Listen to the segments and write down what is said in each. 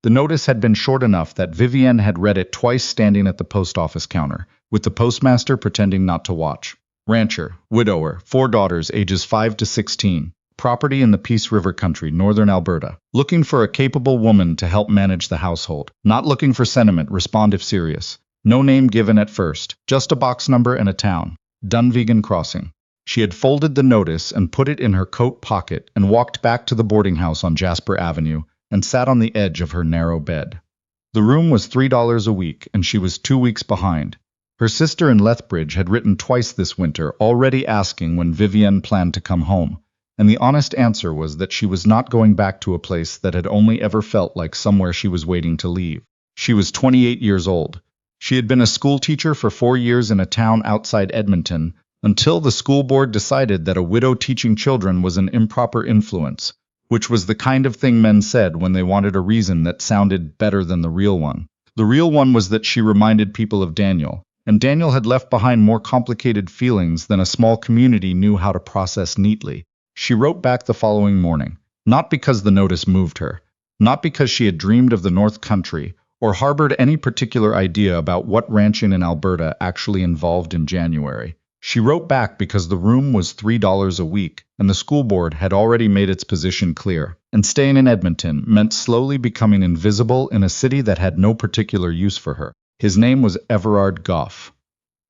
The notice had been short enough that Vivienne had read it twice standing at the post office counter, with the postmaster pretending not to watch. Rancher, widower, 4 daughters ages 5 to 16. Property in the Peace River country, northern Alberta. Looking for a capable woman to help manage the household. Not looking for sentiment, respond if serious. No name given at first, just a box number and a town. Dunvegan Crossing. She had folded the notice and put it in her coat pocket and walked back to the boarding house on Jasper Avenue and sat on the edge of her narrow bed. The room was $3 a week and she was 2 weeks behind. Her sister in Lethbridge had written twice this winter, already asking when Vivienne planned to come home, and the honest answer was that she was not going back to a place that had only ever felt like somewhere she was waiting to leave. She was 28 years old. She had been a school teacher for 4 years in a town outside Edmonton, until the school board decided that a widow teaching children was an improper influence, which was the kind of thing men said when they wanted a reason that sounded better than the real one. The real one was that she reminded people of Daniel, and Daniel had left behind more complicated feelings than a small community knew how to process neatly. She wrote back the following morning, not because the notice moved her, not because she had dreamed of the North Country, or harbored any particular idea about what ranching in Alberta actually involved in January. She wrote back because the room was $3 a week, and the school board had already made its position clear, and staying in Edmonton meant slowly becoming invisible in a city that had no particular use for her. His name was Everard Goff.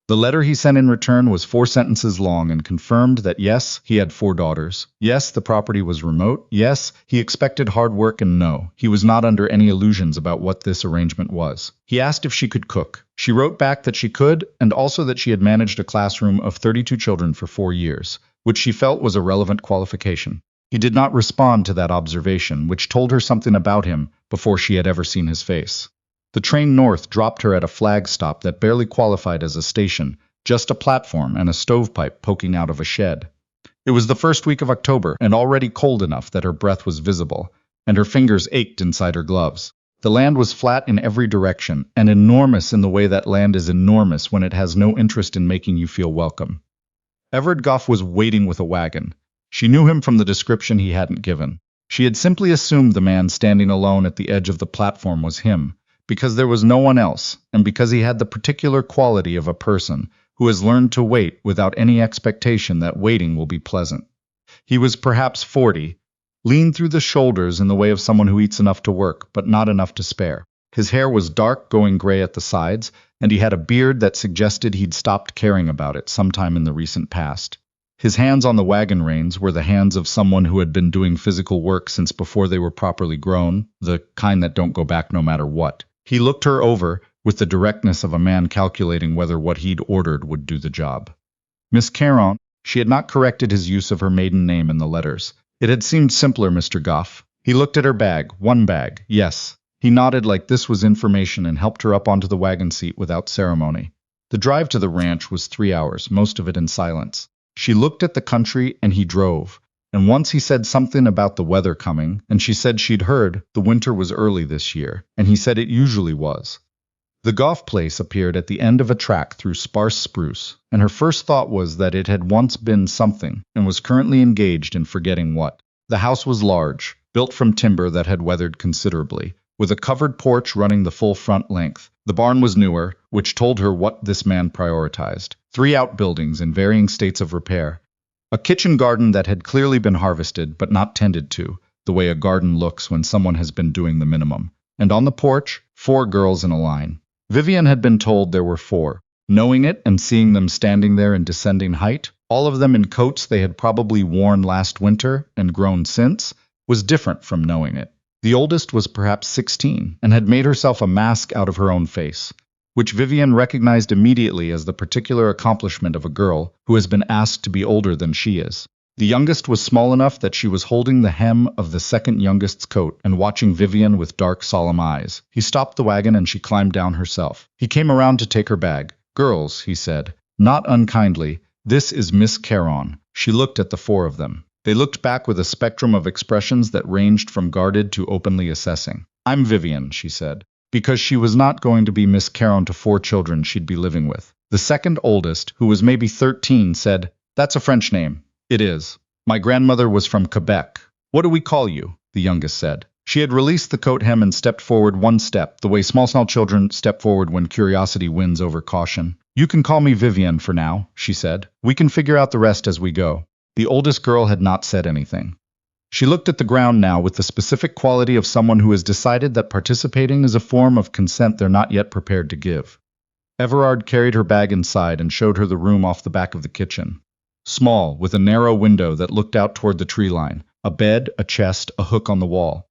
The letter he sent in return was 4 sentences long and confirmed that yes, he had 4 daughters. Yes, the property was remote. Yes, he expected hard work, and no, he was not under any illusions about what this arrangement was. He asked if she could cook. She wrote back that she could, and also that she had managed a classroom of 32 children for 4 years, which she felt was a relevant qualification. He did not respond to that observation, which told her something about him before she had ever seen his face. The train north dropped her at a flag stop that barely qualified as a station, just a platform and a stovepipe poking out of a shed. It was the first week of October, and already cold enough that her breath was visible, and her fingers ached inside her gloves. The land was flat in every direction, and enormous in the way that land is enormous when it has no interest in making you feel welcome. Everard Goff was waiting with a wagon. She knew him from the description he hadn't given. She had simply assumed the man standing alone at the edge of the platform was him, because there was no one else, and because he had the particular quality of a person who has learned to wait without any expectation that waiting will be pleasant. He was perhaps 40, leaned through the shoulders in the way of someone who eats enough to work, but not enough to spare. His hair was dark, going gray at the sides, and he had a beard that suggested he'd stopped caring about it sometime in the recent past. His hands on the wagon reins were the hands of someone who had been doing physical work since before they were properly grown, the kind that don't go back no matter what. He looked her over with the directness of a man calculating whether what he'd ordered would do the job. Miss Caron. She had not corrected his use of her maiden name in the letters. It had seemed simpler, Mr. Goff. He looked at her bag. 1 bag, yes. He nodded like this was information and helped her up onto the wagon seat without ceremony. The drive to the ranch was 3 hours, most of it in silence. She looked at the country and he drove. And once he said something about the weather coming, and she said she'd heard the winter was early this year, and he said it usually was. The Goff place appeared at the end of a track through sparse spruce, and her first thought was that it had once been something, and was currently engaged in forgetting what. The house was large, built from timber that had weathered considerably, with a covered porch running the full front length. The barn was newer, which told her what this man prioritized. 3 outbuildings in varying states of repair. A kitchen garden that had clearly been harvested but not tended to, the way a garden looks when someone has been doing the minimum. And on the porch, 4 girls in a line. Vivienne had been told there were 4. Knowing it and seeing them standing there in descending height, all of them in coats they had probably worn last winter and grown since, was different from knowing it. The oldest was perhaps 16 and had made herself a mask out of her own face, which Vivienne recognized immediately as the particular accomplishment of a girl who has been asked to be older than she is. The youngest was small enough that she was holding the hem of the second youngest's coat and watching Vivienne with dark, solemn eyes. He stopped the wagon and she climbed down herself. He came around to take her bag. "Girls," he said, not unkindly, "this is Miss Caron." She looked at the 4 of them. They looked back with a spectrum of expressions that ranged from guarded to openly assessing. "I'm Vivienne," she said, because she was not going to be Miss Caron to 4 children she'd be living with. The second oldest, who was maybe 13, said, "That's a French name." "It is. My grandmother was from Quebec." "What do we call you?" the youngest said. She had released the coat hem and stepped forward one step, the way small children step forward when curiosity wins over caution. You can call me Vivienne for now, she said. We can figure out the rest as we go. The oldest girl had not said anything. She looked at the ground now with the specific quality of someone who has decided that participating is a form of consent they're not yet prepared to give. Everard carried her bag inside and showed her the room off the back of the kitchen. Small, with a narrow window that looked out toward the tree line, a bed, a chest, a hook on the wall.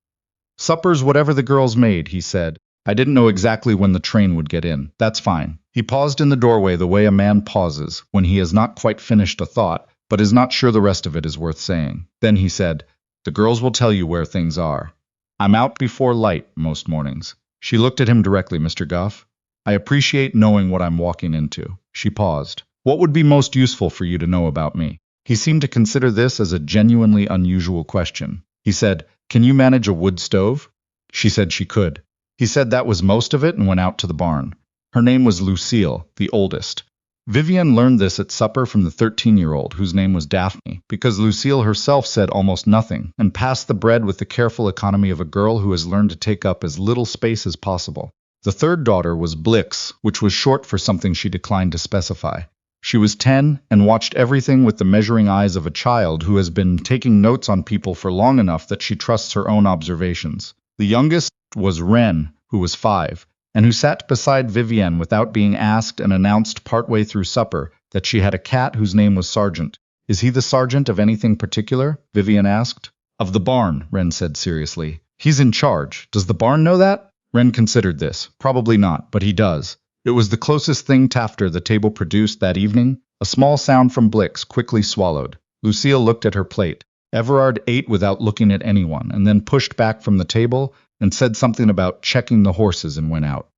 Supper's whatever the girls made, he said. I didn't know exactly when the train would get in. That's fine. He paused in the doorway the way a man pauses when he has not quite finished a thought, but is not sure the rest of it is worth saying. Then he said, the girls will tell you where things are. I'm out before light most mornings. She looked at him directly, Mr. Goff. I appreciate knowing what I'm walking into. She paused. What would be most useful for you to know about me? He seemed to consider this as a genuinely unusual question. He said, can you manage a wood stove? She said she could. He said that was most of it and went out to the barn. Her name was Lucille, the oldest. Vivienne learned this at supper from the 13-year-old, whose name was Daphne, because Lucille herself said almost nothing and passed the bread with the careful economy of a girl who has learned to take up as little space as possible. The third daughter was Blix, which was short for something she declined to specify. She was 10 and watched everything with the measuring eyes of a child who has been taking notes on people for long enough that she trusts her own observations. The youngest was Wren, who was 5, and who sat beside Vivienne without being asked and announced partway through supper that she had a cat whose name was Sergeant. Is he the sergeant of anything particular? Vivienne asked. Of the barn, Wren said seriously. He's in charge. Does the barn know that? Wren considered this. Probably not, but he does. It was the closest thing after the table produced that evening. A small sound from Blix, quickly swallowed. Lucille looked at her plate. Everard ate without looking at anyone, and then pushed back from the table and said something about checking the horses and went out.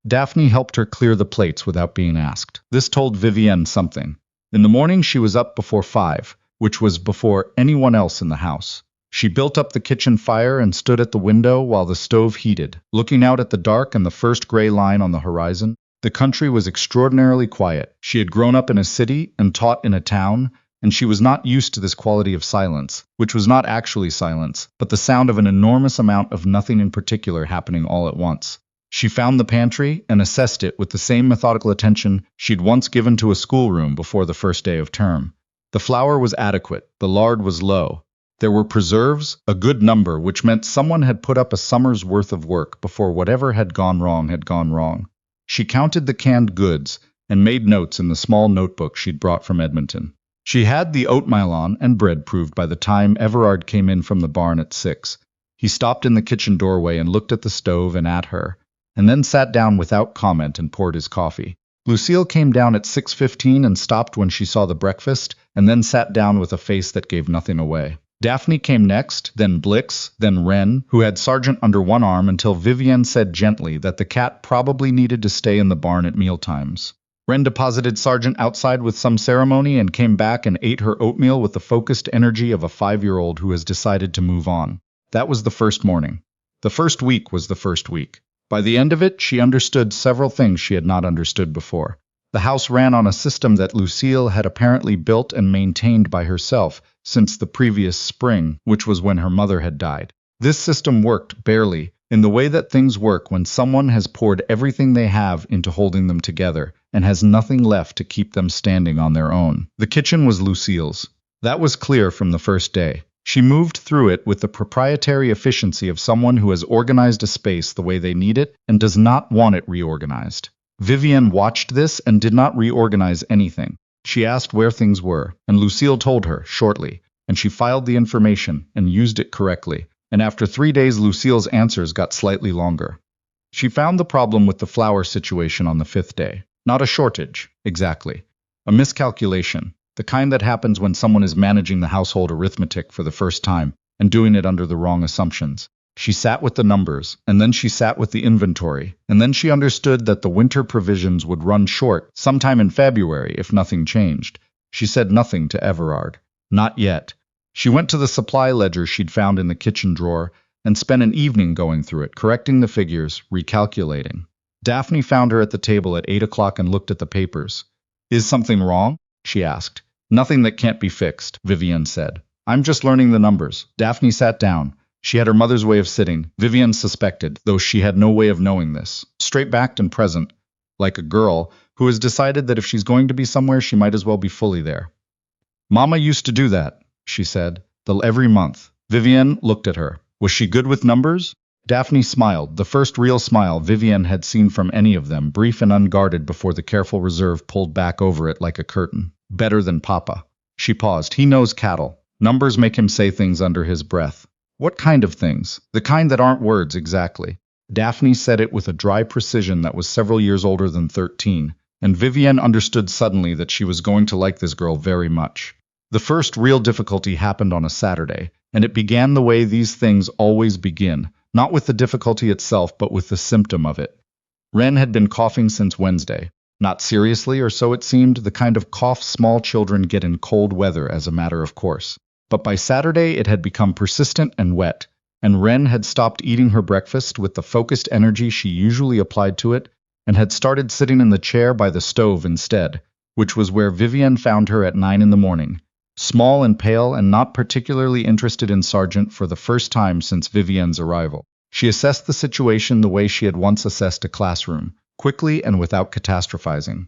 Daphne helped her clear the plates without being asked. This told Vivienne something. In the morning she was up before 5, which was before anyone else in the house. She built up the kitchen fire and stood at the window while the stove heated, looking out at the dark and the first gray line on the horizon. The country was extraordinarily quiet. She had grown up in a city and taught in a town, and she was not used to this quality of silence, which was not actually silence, but the sound of an enormous amount of nothing in particular happening all at once. She found the pantry and assessed it with the same methodical attention she'd once given to a schoolroom before the first day of term. The flour was adequate, the lard was low. There were preserves, a good number, which meant someone had put up a summer's worth of work before whatever had gone wrong had gone wrong. She counted the canned goods and made notes in the small notebook she'd brought from Edmonton. She had the oatmeal on and bread proved by the time Everard came in from the barn at 6. He stopped in the kitchen doorway and looked at the stove and at her, and then sat down without comment and poured his coffee. Lucille came down at 6:15 and stopped when she saw the breakfast, and then sat down with a face that gave nothing away. Daphne came next, then Blix, then Wren, who had Sergeant under one arm until Vivienne said gently that the cat probably needed to stay in the barn at mealtimes. Wren deposited Sergeant outside with some ceremony and came back and ate her oatmeal with the focused energy of a 5-year-old who has decided to move on. That was the first morning. The first week was the first week. By the end of it, she understood several things she had not understood before. The house ran on a system that Lucille had apparently built and maintained by herself since the previous spring, which was when her mother had died. This system worked, barely, in the way that things work when someone has poured everything they have into holding them together and has nothing left to keep them standing on their own. The kitchen was Lucille's. That was clear from the first day. She moved through it with the proprietary efficiency of someone who has organized a space the way they need it and does not want it reorganized. Vivienne watched this and did not reorganize anything. She asked where things were, and Lucille told her, shortly, and she filed the information and used it correctly, and after 3 days Lucille's answers got slightly longer. She found the problem with the flour situation on the 5th day. Not a shortage, exactly. A miscalculation, the kind that happens when someone is managing the household arithmetic for the first time and doing it under the wrong assumptions. She sat with the numbers, and then she sat with the inventory, and then she understood that the winter provisions would run short sometime in February if nothing changed. She said nothing to Everard. Not yet. She went to the supply ledger she'd found in the kitchen drawer and spent an evening going through it, correcting the figures, recalculating. Daphne found her at the table at 8 o'clock and looked at the papers. Is something wrong? She asked. Nothing that can't be fixed, Vivienne said. I'm just learning the numbers. Daphne sat down. She had her mother's way of sitting, Vivienne suspected, though she had no way of knowing this. Straight-backed and present, like a girl who has decided that if she's going to be somewhere, she might as well be fully there. Mama used to do that, she said, every month. Vivienne looked at her. Was she good with numbers? Daphne smiled, the first real smile Vivienne had seen from any of them, brief and unguarded before the careful reserve pulled back over it like a curtain. Better than Papa. She paused. He knows cattle. Numbers make him say things under his breath. What kind of things? The kind that aren't words, exactly. Daphne said it with a dry precision that was several years older than 13, and Vivienne understood suddenly that she was going to like this girl very much. The first real difficulty happened on a Saturday, and it began the way these things always begin, not with the difficulty itself, but with the symptom of it. Wren had been coughing since Wednesday. Not seriously, or so it seemed, the kind of cough small children get in cold weather as a matter of course. But by Saturday it had become persistent and wet, and Wren had stopped eating her breakfast with the focused energy she usually applied to it, and had started sitting in the chair by the stove instead, which was where Vivienne found her at 9 in the morning. Small and pale and not particularly interested in Sargent for the first time since Vivienne's arrival. She assessed the situation the way she had once assessed a classroom, quickly and without catastrophizing.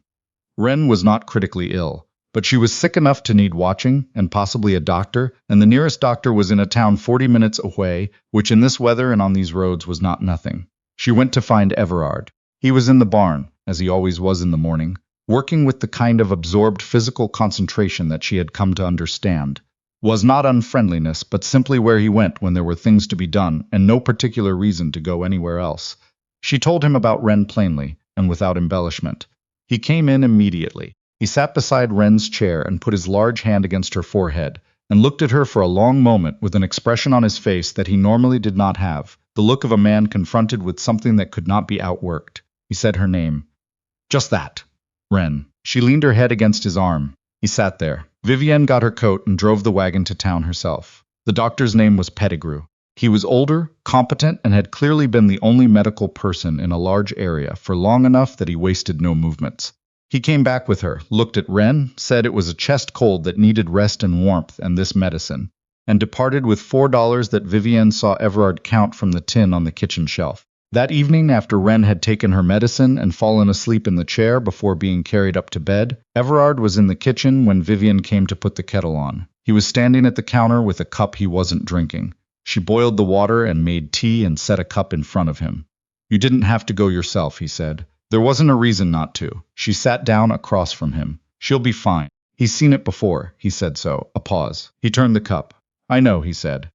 Wren was not critically ill, but she was sick enough to need watching and possibly a doctor, and the nearest doctor was in a town 40 minutes away, which in this weather and on these roads was not nothing. She went to find Everard. He was in the barn, as he always was in the morning, working with the kind of absorbed physical concentration that she had come to understand. Was not unfriendliness, but simply where he went when there were things to be done, and no particular reason to go anywhere else. She told him about Wren plainly, and without embellishment. He came in immediately. He sat beside Wren's chair and put his large hand against her forehead, and looked at her for a long moment with an expression on his face that he normally did not have, the look of a man confronted with something that could not be outworked. He said her name. Just that. Wren. She leaned her head against his arm. He sat there. Vivienne got her coat and drove the wagon to town herself. The doctor's name was Pettigrew. He was older, competent, and had clearly been the only medical person in a large area for long enough that he wasted no movements. He came back with her, looked at Wren, said it was a chest cold that needed rest and warmth and this medicine, and departed with $4 that Vivienne saw Everard count from the tin on the kitchen shelf. That evening, after Wren had taken her medicine and fallen asleep in the chair before being carried up to bed, Everard was in the kitchen when Vivienne came to put the kettle on. He was standing at the counter with a cup he wasn't drinking. She boiled the water and made tea and set a cup in front of him. You didn't have to go yourself, he said. There wasn't a reason not to. She sat down across from him. She'll be fine. He's seen it before, he said so. A pause. He turned the cup. I know, he said.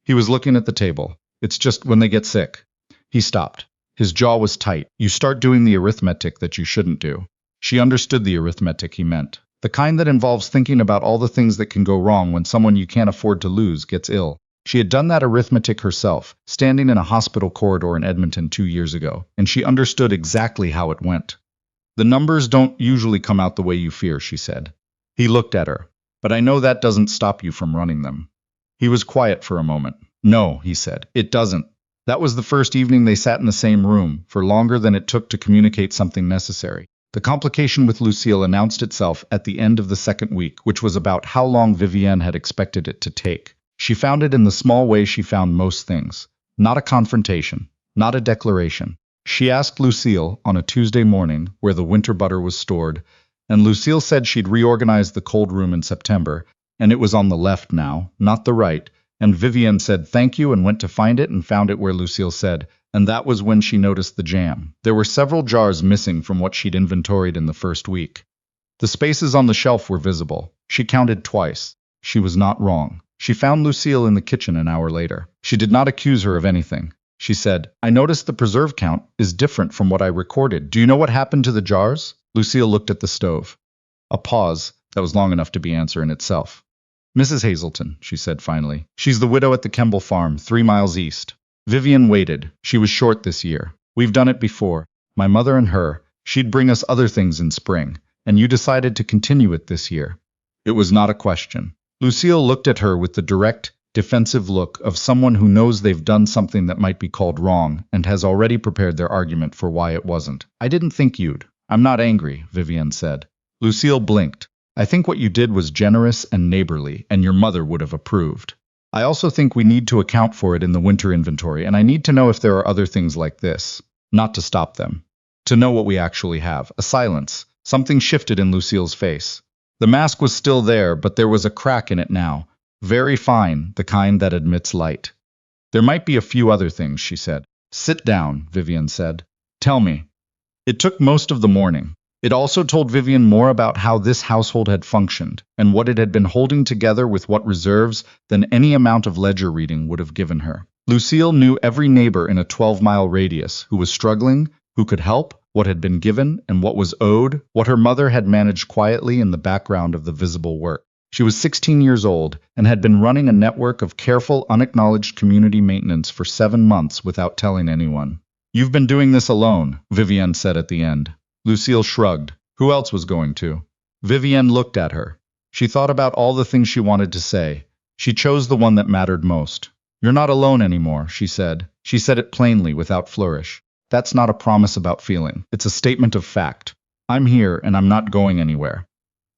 He was looking at the table. It's just when they get sick. He stopped. His jaw was tight. You start doing the arithmetic that you shouldn't do. She understood the arithmetic he meant. The kind that involves thinking about all the things that can go wrong when someone you can't afford to lose gets ill. She had done that arithmetic herself, standing in a hospital corridor in Edmonton 2 years ago, and she understood exactly how it went. The numbers don't usually come out the way you fear, she said. He looked at her. But I know that doesn't stop you from running them. He was quiet for a moment. No, he said, it doesn't. That was the first evening they sat in the same room, for longer than it took to communicate something necessary. The complication with Lucille announced itself at the end of the second week, which was about how long Vivienne had expected it to take. She found it in the small way she found most things. Not a confrontation, not a declaration. She asked Lucille on a Tuesday morning where the winter butter was stored, and Lucille said she'd reorganized the cold room in September, and it was on the left now, not the right, and Vivienne said thank you and went to find it and found it where Lucille said, and that was when she noticed the jam. There were several jars missing from what she'd inventoried in the first week. The spaces on the shelf were visible. She counted twice. She was not wrong. She found Lucille in the kitchen an hour later. She did not accuse her of anything. She said, I noticed the preserve count is different from what I recorded. Do you know what happened to the jars? Lucille looked at the stove. A pause that was long enough to be answer in itself. Mrs. Hazelton, she said finally. She's the widow at the Kemble farm, 3 miles east. Vivienne waited. She was short this year. We've done it before. My mother and her. She'd bring us other things in spring. And you decided to continue it this year. It was not a question. Lucille looked at her with the direct, defensive look of someone who knows they've done something that might be called wrong and has already prepared their argument for why it wasn't. I didn't think you'd. I'm not angry, Vivienne said. Lucille blinked. I think what you did was generous and neighborly, and your mother would have approved. I also think we need to account for it in the winter inventory, and I need to know if there are other things like this. Not to stop them. To know what we actually have. A silence. Something shifted in Lucille's face. The mask was still there, but there was a crack in it now. Very fine, the kind that admits light. There might be a few other things, she said. Sit down, Vivienne said. Tell me. It took most of the morning. It also told Vivienne more about how this household had functioned, and what it had been holding together with what reserves than any amount of ledger reading would have given her. Lucille knew every neighbor in a 12-mile radius who was struggling, who could help, what had been given, and what was owed, what her mother had managed quietly in the background of the visible work. She was 16 years old and had been running a network of careful, unacknowledged community maintenance for 7 months without telling anyone. You've been doing this alone, Vivienne said at the end. Lucille shrugged. Who else was going to? Vivienne looked at her. She thought about all the things she wanted to say. She chose the one that mattered most. You're not alone anymore, she said. She said it plainly, without flourish. That's not a promise about feeling. It's a statement of fact. I'm here, and I'm not going anywhere.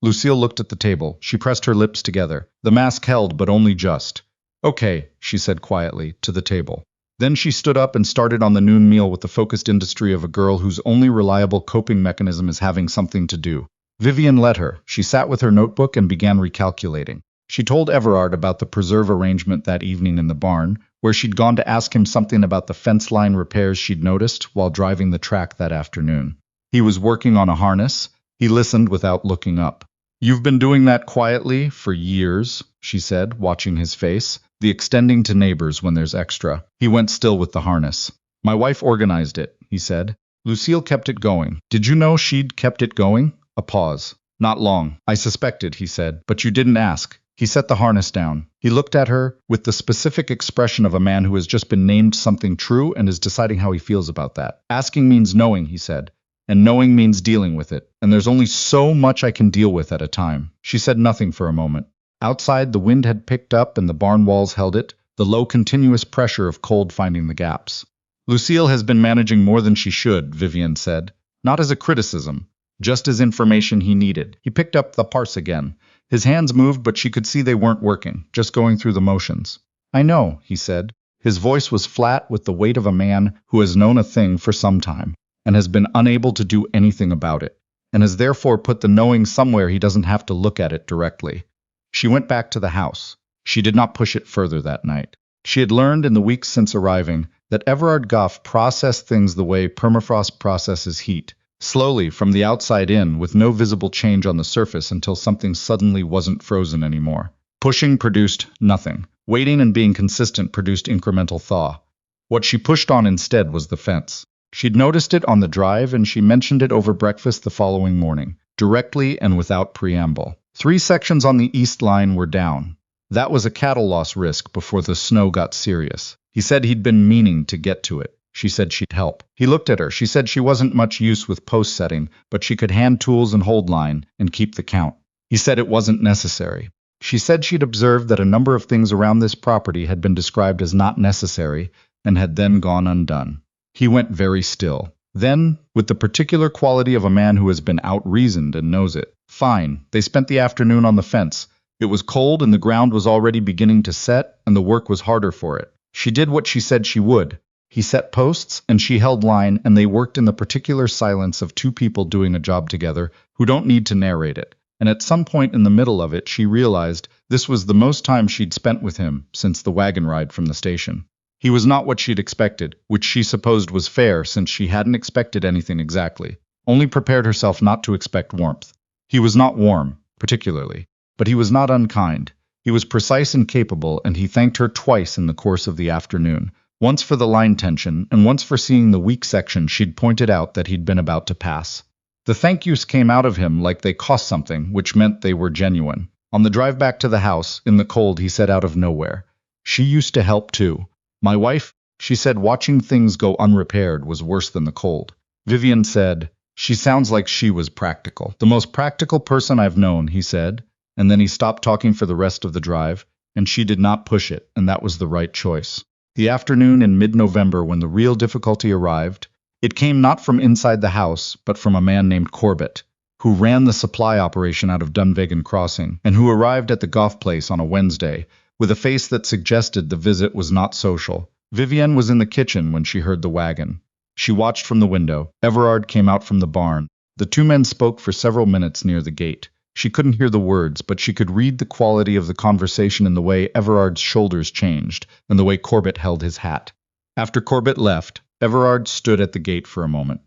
Lucille looked at the table. She pressed her lips together. The mask held, but only just. Okay, she said quietly, to the table. Then she stood up and started on the noon meal with the focused industry of a girl whose only reliable coping mechanism is having something to do. Vivienne let her. She sat with her notebook and began recalculating. She told Everard about the preserve arrangement that evening in the barn, where she'd gone to ask him something about the fence line repairs she'd noticed while driving the track that afternoon. He was working on a harness. He listened without looking up. You've been doing that quietly for years, she said, watching his face. The extending to neighbors when there's extra. He went still with the harness. My wife organized it, he said. Lucille kept it going. Did you know she'd kept it going? A pause. Not long. I suspected, he said, but you didn't ask. He set the harness down. He looked at her with the specific expression of a man who has just been named something true and is deciding how he feels about that. Asking means knowing, he said. And knowing means dealing with it. And there's only so much I can deal with at a time. She said nothing for a moment. Outside, the wind had picked up and the barn walls held it, the low continuous pressure of cold finding the gaps. Lucille has been managing more than she should, Vivienne said. Not as a criticism, just as information he needed. He picked up the parse again. His hands moved, but she could see they weren't working, just going through the motions. I know, he said. His voice was flat with the weight of a man who has known a thing for some time, and has been unable to do anything about it, and has therefore put the knowing somewhere he doesn't have to look at it directly. She went back to the house. She did not push it further that night. She had learned in the weeks since arriving that Everard Goff processed things the way permafrost processes heat, slowly from the outside in, with no visible change on the surface until something suddenly wasn't frozen anymore. Pushing produced nothing. Waiting and being consistent produced incremental thaw. What she pushed on instead was the fence. She'd noticed it on the drive, and she mentioned it over breakfast the following morning, directly and without preamble. 3 sections on the east line were down. That was a cattle loss risk before the snow got serious. He said he'd been meaning to get to it. She said she'd help. He looked at her. She said she wasn't much use with post setting, but she could hand tools and hold line and keep the count. He said it wasn't necessary. She said she'd observed that a number of things around this property had been described as not necessary and had then gone undone. He went very still. Then, with the particular quality of a man who has been out-reasoned and knows it. Fine. They spent the afternoon on the fence. It was cold and the ground was already beginning to set, and the work was harder for it. She did what she said she would. He set posts, and she held line, and they worked in the particular silence of 2 people doing a job together who don't need to narrate it. And at some point in the middle of it, she realized this was the most time she'd spent with him since the wagon ride from the station. He was not what she'd expected, which she supposed was fair since she hadn't expected anything exactly, only prepared herself not to expect warmth. He was not warm, particularly, but he was not unkind. He was precise and capable, and he thanked her twice in the course of the afternoon, once for the line tension, and once for seeing the weak section she'd pointed out that he'd been about to pass. The thank yous came out of him like they cost something, which meant they were genuine. On the drive back to the house, in the cold, he said out of nowhere, "She used to help too. My wife," she said, "watching things go unrepaired was worse than the cold." Vivienne said, "She sounds like she was practical. The most practical person I've known," he said, and then he stopped talking for the rest of the drive, and she did not push it, and that was the right choice. The afternoon in mid-November when the real difficulty arrived, it came not from inside the house, but from a man named Corbett, who ran the supply operation out of Dunvegan Crossing, and who arrived at the Goff place on a Wednesday, with a face that suggested the visit was not social. Vivienne was in the kitchen when she heard the wagon. She watched from the window. Everard came out from the barn. The two men spoke for several minutes near the gate. She couldn't hear the words, but she could read the quality of the conversation in the way Everard's shoulders changed and the way Corbett held his hat. After Corbett left, Everard stood at the gate for a moment.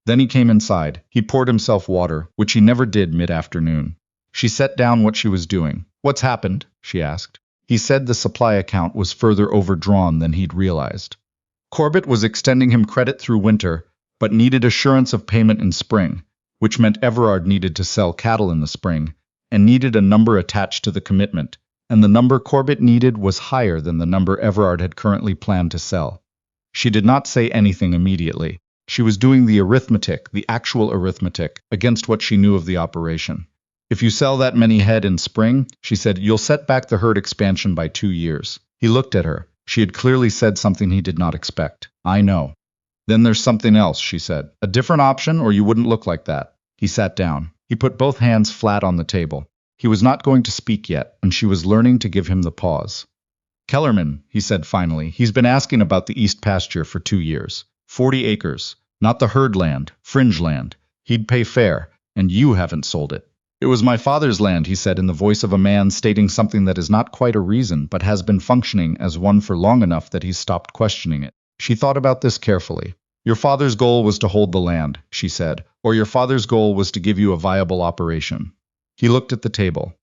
Then he came inside. He poured himself water, which he never did mid-afternoon. She set down what she was doing. "What's happened?" she asked. He said the supply account was further overdrawn than he'd realized. Corbett was extending him credit through winter, but needed assurance of payment in spring, which meant Everard needed to sell cattle in the spring, and needed a number attached to the commitment, and the number Corbett needed was higher than the number Everard had currently planned to sell. She did not say anything immediately. She was doing the arithmetic, the actual arithmetic, against what she knew of the operation. "If you sell that many head in spring," she said, "you'll set back the herd expansion by 2 years. He looked at her. She had clearly said something he did not expect. "I know." "Then there's something else," she said. "A different option, or you wouldn't look like that." He sat down. He put both hands flat on the table. He was not going to speak yet, and she was learning to give him the pause. "Kellerman," he said finally, "he's been asking about the east pasture for 2 years. 40 acres. Not the herd land, fringe land. He'd pay fair, and you haven't sold it." "It was my father's land," he said in the voice of a man stating something that is not quite a reason, but has been functioning as one for long enough that he's stopped questioning it. She thought about this carefully. "Your father's goal was to hold the land," she said, "or your father's goal was to give you a viable operation." He looked at the table.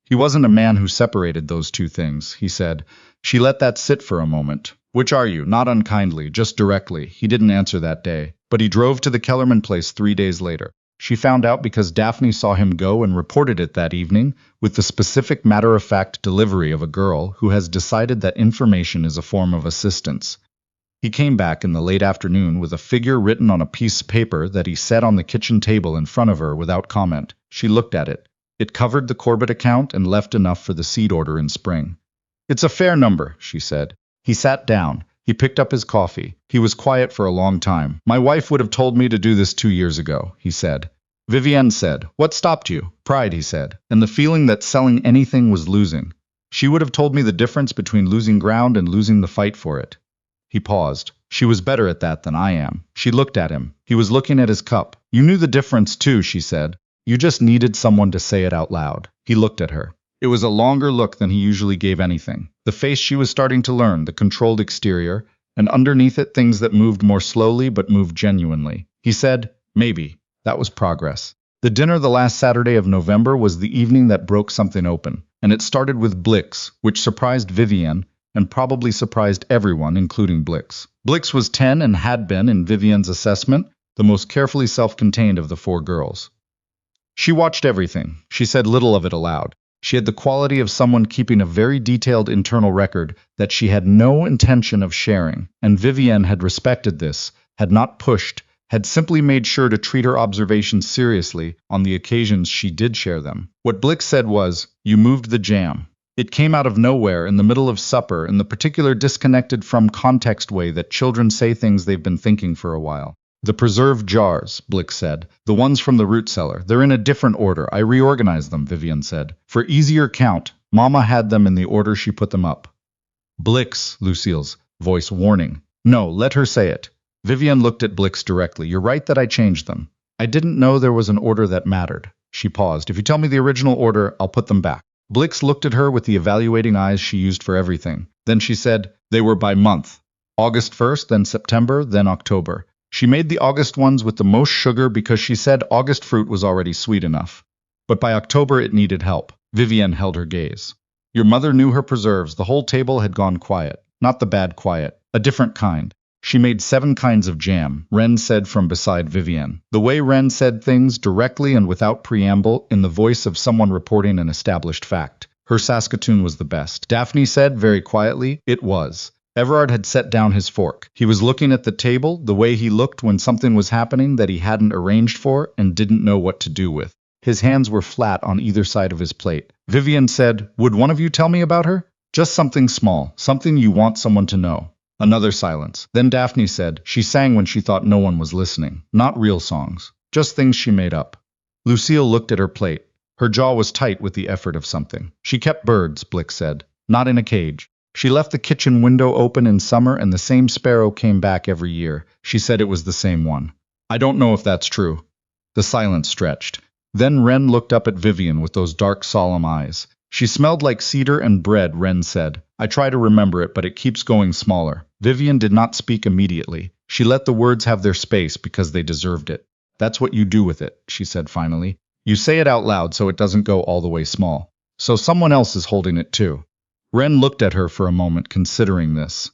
He wasn't a man who separated those two things, he said. She let that sit for a moment. "Which are you?" Not unkindly, just directly. He didn't answer that day. But he drove to the Kellerman place 3 days later. She found out because Daphne saw him go and reported it that evening, with the specific matter-of-fact delivery of a girl who has decided that information is a form of assistance. He came back in the late afternoon with a figure written on a piece of paper that he set on the kitchen table in front of her without comment. She looked at it. It covered the Corbett account and left enough for the seed order in spring. "It's a fair number," she said. He sat down. He picked up his coffee. He was quiet for a long time. "My wife would have told me to do this 2 years ago," he said. Vivienne said, "What stopped you?" "Pride," he said, "and the feeling that selling anything was losing. She would have told me the difference between losing ground and losing the fight for it." He paused. "She was better at that than I am." She looked at him. He was looking at his cup. "You knew the difference too," she said. "You just needed someone to say it out loud." He looked at her. It was a longer look than he usually gave anything. The face she was starting to learn, the controlled exterior, and underneath it things that moved more slowly but moved genuinely. He said, "Maybe." That was progress. The dinner the last Saturday of November was the evening that broke something open, and it started with Blix, which surprised Vivienne, and probably surprised everyone, including Blix. Blix was 10 and had been, in Vivienne's assessment, the most carefully self-contained of the 4 girls. She watched everything. She said little of it aloud. She had the quality of someone keeping a very detailed internal record that she had no intention of sharing, and Vivienne had respected this, had not pushed, had simply made sure to treat her observations seriously on the occasions she did share them. What Blix said was, "You moved the jam." It came out of nowhere in the middle of supper in the particular disconnected from context way that children say things they've been thinking for a while. "The preserved jars," Blix said. "The ones from the root cellar. They're in a different order. I reorganized them," Vivienne said. "For easier count, Mama had them in the order she put them up." "Blix," Lucille's voice warning. "No, let her say it." Vivienne looked at Blix directly. "You're right that I changed them. I didn't know there was an order that mattered." She paused. "If you tell me the original order, I'll put them back." Blix looked at her with the evaluating eyes she used for everything. Then she said, "They were by month. August 1st, then September, then October." She made the August ones with the most sugar because she said August fruit was already sweet enough. But by October it needed help. Vivienne held her gaze. "Your mother knew her preserves. The whole table had gone quiet. Not the bad quiet. A different kind. She made 7 kinds of jam," Wren said from beside Vivienne. The way Wren said things, directly and without preamble, in the voice of someone reporting an established fact. Her Saskatoon was the best. Daphne said, very quietly, "It was." Everard had set down his fork. He was looking at the table, the way he looked when something was happening that he hadn't arranged for and didn't know what to do with. His hands were flat on either side of his plate. Vivienne said, "Would one of you tell me about her? Just something small, something you want someone to know." Another silence. Then Daphne said, she sang when she thought no one was listening. Not real songs. Just things she made up. Lucille looked at her plate. Her jaw was tight with the effort of something. "She kept birds," Blix said. not in a cage. She left the kitchen window open in summer and the same sparrow came back every year. She said it was the same one. I don't know if that's true. The silence stretched. Then Wren looked up at Vivienne with those dark, solemn eyes. She smelled like cedar and bread, Wren said. I try to remember it, but it keeps going smaller. Vivienne did not speak immediately. She let the words have their space because they deserved it. That's what you do with it, she said finally. You say it out loud so it doesn't go all the way small. So someone else is holding it too. Wren looked at her for a moment, considering this.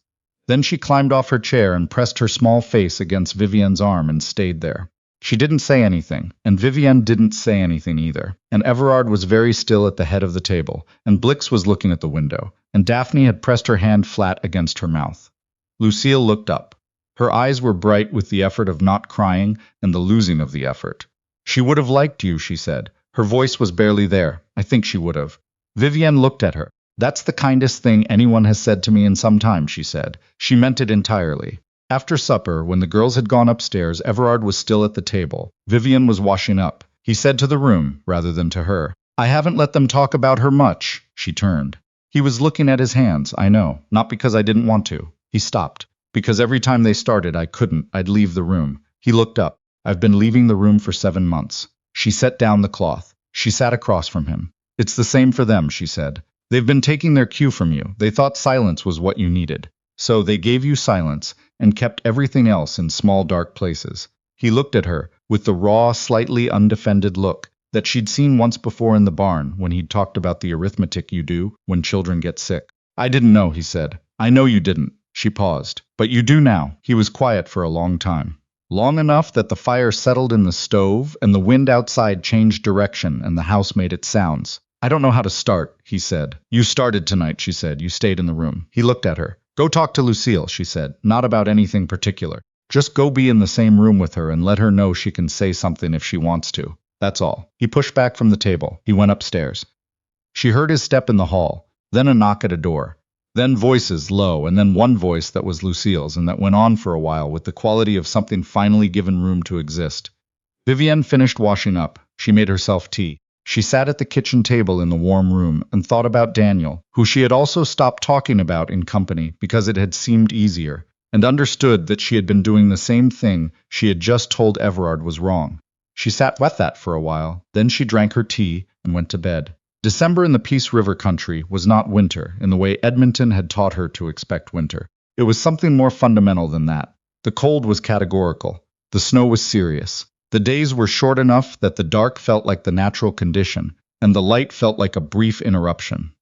Then she climbed off her chair and pressed her small face against Vivienne's arm and stayed there. She didn't say anything, and Vivienne didn't say anything either. And Everard was very still at the head of the table, and Blix was looking at the window, and Daphne had pressed her hand flat against her mouth. Lucille looked up. Her eyes were bright with the effort of not crying and the losing of the effort. She would have liked you, she said. Her voice was barely there. I think she would have. Vivienne looked at her. That's the kindest thing anyone has said to me in some time, she said. She meant it entirely. After supper, when the girls had gone upstairs, Everard was still at the table. Vivienne was washing up. He said to the room, rather than to her. I haven't let them talk about her much. She turned. He was looking at his hands, I know, not because I didn't want to. He stopped. Because every time they started, I couldn't. I'd leave the room. He looked up. I've been leaving the room for 7 months. She set down the cloth. She sat across from him. It's the same for them, she said. They've been taking their cue from you. They thought silence was what you needed. So they gave you silence and kept everything else in small dark places. He looked at her with the raw, slightly undefended look that she'd seen once before in the barn when he'd talked about the arithmetic you do when children get sick. I didn't know, he said. I know you didn't. She paused. But you do now. He was quiet for a long time. Long enough that the fire settled in the stove and the wind outside changed direction and the house made its sounds. I don't know how to start, he said. You started tonight, she said. You stayed in the room. He looked at her. Go talk to Lucille, she said. Not about anything particular. Just go be in the same room with her and let her know she can say something if she wants to. That's all. He pushed back from the table. He went upstairs. She heard his step in the hall, then a knock at a door. Then voices, low, and then one voice that was Lucille's and that went on for a while with the quality of something finally given room to exist. Vivienne finished washing up. She made herself tea. She sat at the kitchen table in the warm room and thought about Daniel, who she had also stopped talking about in company because it had seemed easier, and understood that she had been doing the same thing she had just told Everard was wrong. She sat with that for a while, then she drank her tea and went to bed. December in the Peace River country was not winter in the way Edmonton had taught her to expect winter. It was something more fundamental than that. The cold was categorical. The snow was serious. The days were short enough that the dark felt like the natural condition, and the light felt like a brief interruption.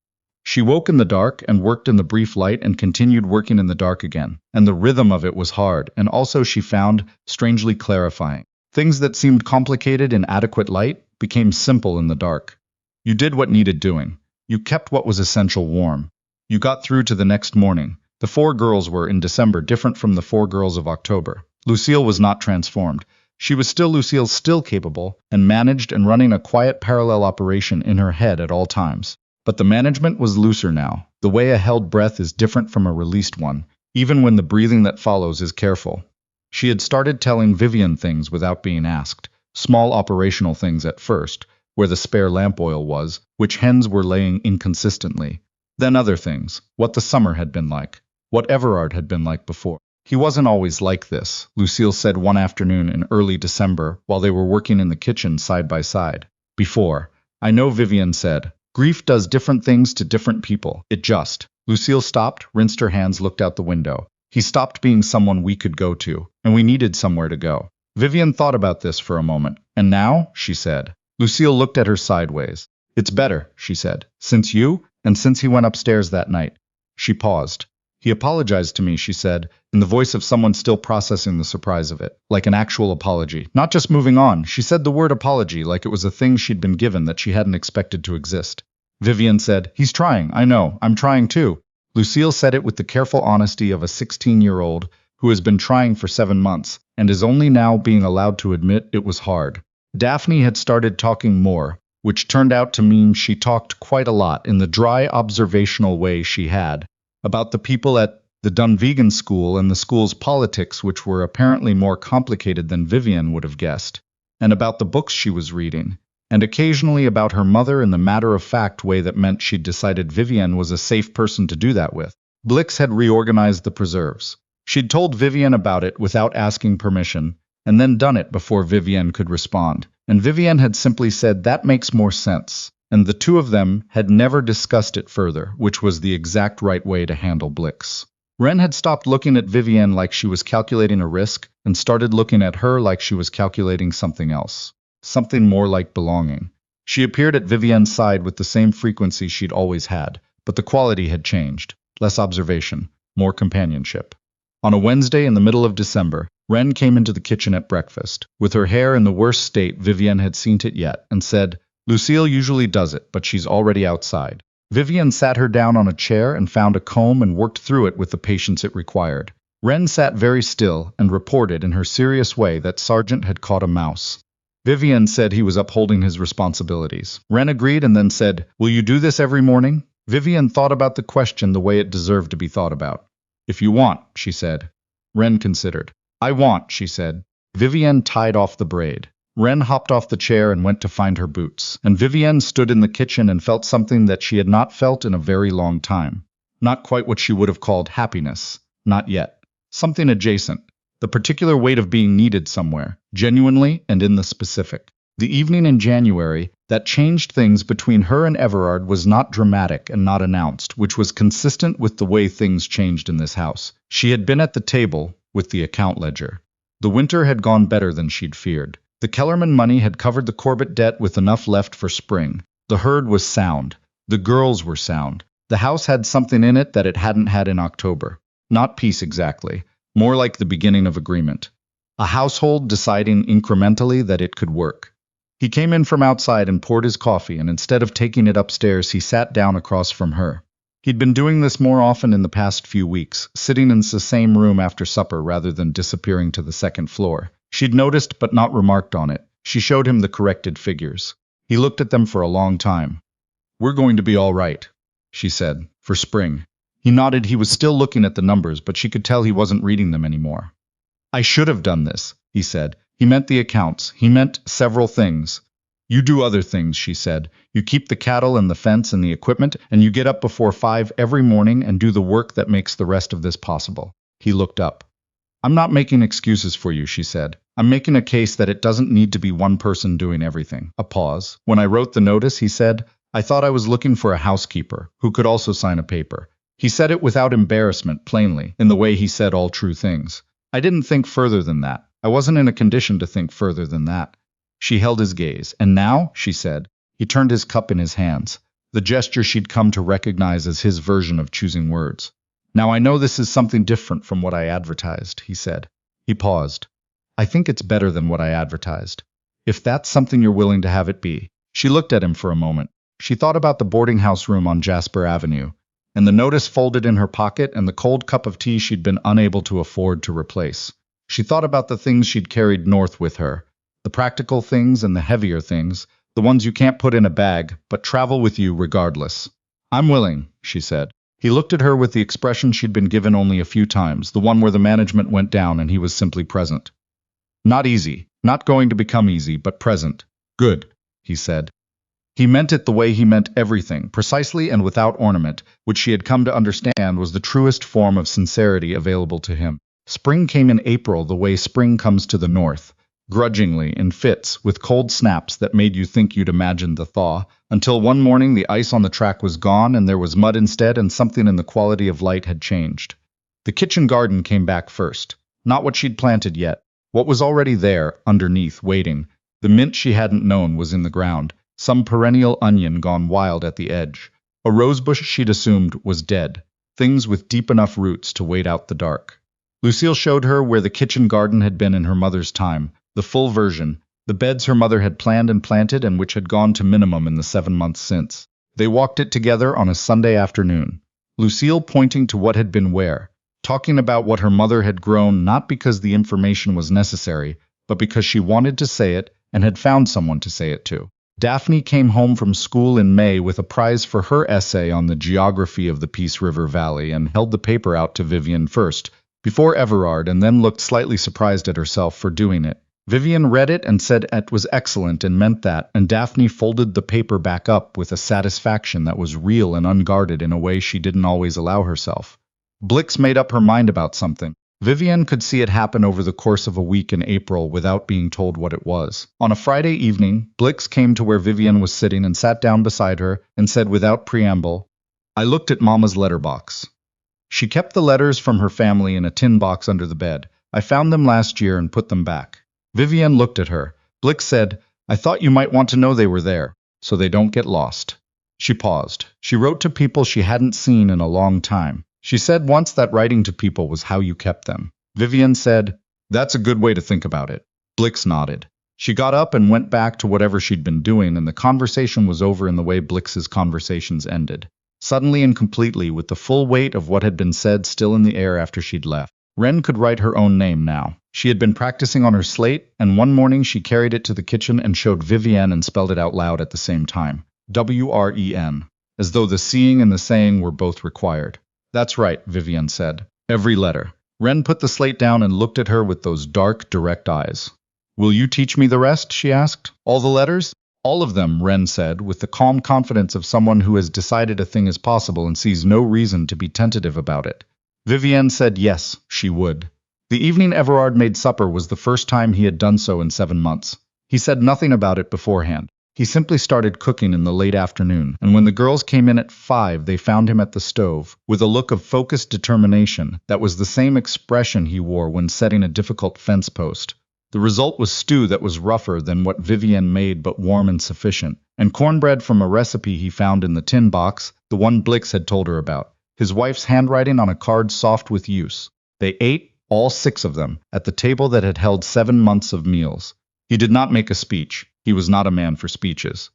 She woke in the dark and worked in the brief light and continued working in the dark again, and the rhythm of it was hard, and also she found strangely clarifying. Things that seemed complicated in adequate light became simple in the dark. You did what needed doing. You kept what was essential warm. You got through to the next morning. The 4 girls were, in December, different from the 4 girls of October. Lucille was not transformed. She was still Lucille, still capable, and managed and running a quiet parallel operation in her head at all times. But the management was looser now. The way a held breath is different from a released one, even when the breathing that follows is careful. She had started telling Vivienne things without being asked, small operational things at first, where the spare lamp oil was, which hens were laying inconsistently. Then other things, what the summer had been like, what Everard had been like before. He wasn't always like this, Lucille said one afternoon in early December while they were working in the kitchen side by side. Before. I know, Vivienne said. Grief does different things to different people. It just. Lucille stopped, rinsed her hands, looked out the window. He stopped being someone we could go to, and we needed somewhere to go. Vivienne thought about this for a moment. And now? She said. Lucille looked at her sideways. It's better, she said, since you, and since he went upstairs that night. She paused. He apologized to me, she said, in the voice of someone still processing the surprise of it, like an actual apology. Not just moving on. She said the word apology like it was a thing she'd been given that she hadn't expected to exist. Vivienne said, he's trying, I know, I'm trying too. Lucille said it with the careful honesty of a 16-year-old who has been trying for 7 months, and is only now being allowed to admit it was hard. Daphne had started talking more, which turned out to mean she talked quite a lot in the dry observational way she had, about the people at the Dunvegan school and the school's politics, which were apparently more complicated than Vivienne would have guessed, and about the books she was reading, and occasionally about her mother in the matter-of-fact way that meant she'd decided Vivienne was a safe person to do that with. Blix had reorganized the preserves. She'd told Vivienne about it without asking permission, and then done it before Vivienne could respond. And Vivienne had simply said, "That makes more sense." And the two of them had never discussed it further, which was the exact right way to handle Blix. Wren had stopped looking at Vivienne like she was calculating a risk, and started looking at her like she was calculating something else. Something more like belonging. She appeared at Vivienne's side with the same frequency she'd always had, but the quality had changed. Less observation, more companionship. On a Wednesday in the middle of December, Wren came into the kitchen at breakfast, with her hair in the worst state Vivienne had seen it yet, and said, "Lucille usually does it, but she's already outside." Vivienne sat her down on a chair and found a comb and worked through it with the patience it required. Wren sat very still and reported in her serious way that Sargent had caught a mouse. Vivienne said he was upholding his responsibilities. Wren agreed and then said, "Will you do this every morning?" Vivienne thought about the question the way it deserved to be thought about. "If you want," she said. Wren considered. "I want," she said. Vivienne tied off the braid. Wren hopped off the chair and went to find her boots, and Vivienne stood in the kitchen and felt something that she had not felt in a very long time. Not quite what she would have called happiness. Not yet. Something adjacent. The particular weight of being needed somewhere, genuinely and in the specific. The evening in January that changed things between her and Everard was not dramatic and not announced, which was consistent with the way things changed in this house. She had been at the table with the account ledger. The winter had gone better than she'd feared. The Kellerman money had covered the Corbett debt with enough left for spring. The herd was sound. The girls were sound. The house had something in it that it hadn't had in October. Not peace exactly. More like the beginning of agreement. A household deciding incrementally that it could work. He came in from outside and poured his coffee, and instead of taking it upstairs, he sat down across from her. He'd been doing this more often in the past few weeks, sitting in the same room after supper rather than disappearing to the second floor. She'd noticed but not remarked on it. She showed him the corrected figures. He looked at them for a long time. "We're going to be all right," she said, "for spring." He nodded. He was still looking at the numbers, but she could tell he wasn't reading them anymore. "I should have done this," he said. He meant the accounts. He meant several things. "You do other things," she said. "You keep the cattle and the fence and the equipment, and you get up before 5 every morning and do the work that makes the rest of this possible." He looked up. "I'm not making excuses for you," she said. "I'm making a case that it doesn't need to be one person doing everything." A pause. "When I wrote the notice," he said, "I thought I was looking for a housekeeper who could also sign a paper." He said it without embarrassment, plainly, in the way he said all true things. "I didn't think further than that. I wasn't in a condition to think further than that." She held his gaze. "And now," she said. He turned his cup in his hands, the gesture she'd come to recognize as his version of choosing words. "Now I know this is something different from what I advertised," he said. He paused. "I think it's better than what I advertised. If that's something you're willing to have it be." She looked at him for a moment. She thought about the boarding house room on Jasper Avenue, and the notice folded in her pocket and the cold cup of tea she'd been unable to afford to replace. She thought about the things she'd carried north with her, the practical things and the heavier things, the ones you can't put in a bag, but travel with you regardless. "I'm willing," she said. He looked at her with the expression she'd been given only a few times, the one where the management went down and he was simply present. "Not easy, not going to become easy, but present." "Good," he said. He meant it the way he meant everything, precisely and without ornament, which she had come to understand was the truest form of sincerity available to him. Spring came in April the way spring comes to the north, grudgingly, in fits, with cold snaps that made you think you'd imagined the thaw, until one morning the ice on the track was gone and there was mud instead, and something in the quality of light had changed. The kitchen garden came back first. Not what she'd planted yet. What was already there, underneath, waiting. The mint she hadn't known was in the ground. Some perennial onion gone wild at the edge. A rosebush she'd assumed was dead. Things with deep enough roots to wait out the dark. Lucille showed her where the kitchen garden had been in her mother's time, the full version, the beds her mother had planned and planted and which had gone to minimum in the 7 months since. They walked it together on a Sunday afternoon, Lucille pointing to what had been where, talking about what her mother had grown not because the information was necessary, but because she wanted to say it and had found someone to say it to. Daphne came home from school in May with a prize for her essay on the geography of the Peace River Valley and held the paper out to Vivienne first, before Everard, and then looked slightly surprised at herself for doing it. Vivienne read it and said it was excellent and meant that, and Daphne folded the paper back up with a satisfaction that was real and unguarded in a way she didn't always allow herself. Blix made up her mind about something. Vivienne could see it happen over the course of a week in April without being told what it was. On a Friday evening, Blix came to where Vivienne was sitting and sat down beside her and said without preamble, "I looked at Mama's letterbox. She kept the letters from her family in a tin box under the bed. I found them last year and put them back." Vivienne looked at her. Blix said, "I thought you might want to know they were there, so they don't get lost." She paused. She wrote to people she hadn't seen in a long time. She said once that writing to people was how you kept them. Vivienne said, "That's a good way to think about it." Blix nodded. She got up and went back to whatever she'd been doing, and the conversation was over in the way Blix's conversations ended. Suddenly and completely, with the full weight of what had been said still in the air after she'd left. Wren could write her own name now. She had been practicing on her slate, and one morning she carried it to the kitchen and showed Vivienne and spelled it out loud at the same time. W-R-E-N. As though the seeing and the saying were both required. "That's right," Vivienne said. "Every letter." Wren put the slate down and looked at her with those dark, direct eyes. "Will you teach me the rest?" she asked. "All the letters?" "All of them," Wren said, with the calm confidence of someone who has decided a thing is possible and sees no reason to be tentative about it. Vivienne said yes, she would. The evening Everard made supper was the first time he had done so in 7 months. He said nothing about it beforehand. He simply started cooking in the late afternoon, and when the girls came in at 5, they found him at the stove, with a look of focused determination that was the same expression he wore when setting a difficult fence post. The result was stew that was rougher than what Vivienne made but warm and sufficient, and cornbread from a recipe he found in the tin box, the one Blix had told her about. His wife's handwriting on a card soft with use. They ate, all 6 of them, at the table that had held 7 months of meals. He did not make a speech. He was not a man for speeches.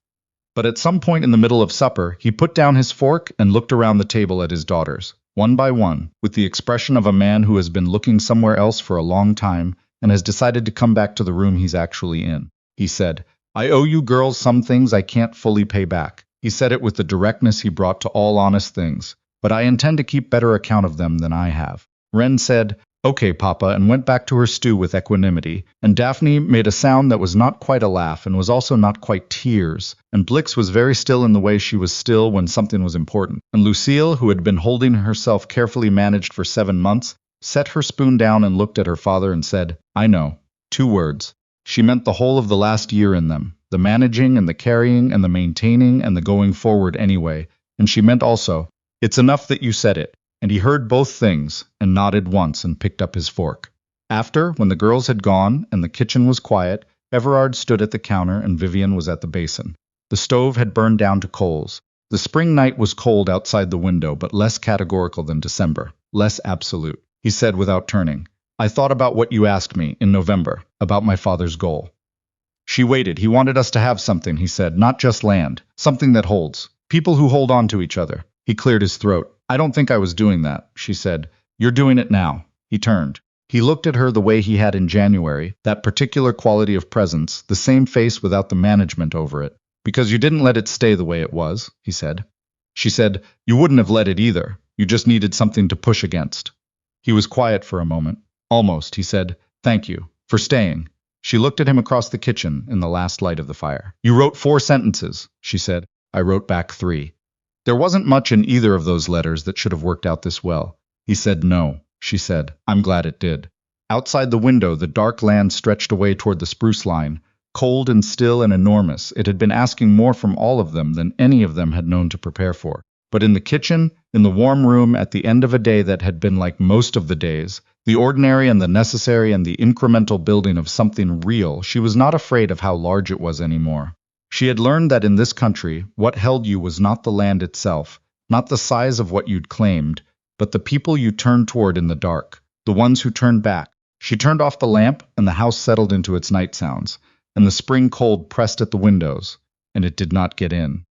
But at some point in the middle of supper, he put down his fork and looked around the table at his daughters, one by one, with the expression of a man who has been looking somewhere else for a long time and has decided to come back to the room he's actually in. He said, "I owe you girls some things I can't fully pay back." He said it with the directness he brought to all honest things, "but I intend to keep better account of them than I have." Wren said, "Okay, Papa," and went back to her stew with equanimity, and Daphne made a sound that was not quite a laugh and was also not quite tears, and Blix was very still in the way she was still when something was important, and Lucille, who had been holding herself carefully managed for 7 months, set her spoon down and looked at her father and said, "I know." 2 words. She meant the whole of the last year in them, the managing and the carrying and the maintaining and the going forward anyway, and she meant also, "It's enough that you said it." And he heard both things, and nodded once and picked up his fork. After, when the girls had gone and the kitchen was quiet, Everard stood at the counter and Vivienne was at the basin. The stove had burned down to coals. The spring night was cold outside the window, but less categorical than December, less absolute. He said without turning, "I thought about what you asked me in November, about my father's goal." She waited. "He wanted us to have something," he said, "not just land, something that holds. People who hold on to each other." He cleared his throat. "I don't think I was doing that," she said. "You're doing it now." He turned. He looked at her the way he had in January, that particular quality of presence, the same face without the management over it. "Because you didn't let it stay the way it was," he said. She said, "You wouldn't have let it either. You just needed something to push against." He was quiet for a moment. "Almost," he said. "Thank you. For staying." She looked at him across the kitchen in the last light of the fire. "You wrote 4 sentences," she said. "I wrote back 3. There wasn't much in either of those letters that should have worked out this well. He said no. She said, "I'm glad it did." Outside the window, the dark land stretched away toward the spruce line. Cold and still and enormous, it had been asking more from all of them than any of them had known to prepare for. But in the kitchen, in the warm room, at the end of a day that had been like most of the days, the ordinary and the necessary and the incremental building of something real, she was not afraid of how large it was anymore. She had learned that in this country, what held you was not the land itself, not the size of what you'd claimed, but the people you turned toward in the dark, the ones who turned back. She turned off the lamp, and the house settled into its night sounds, and the spring cold pressed at the windows, and it did not get in.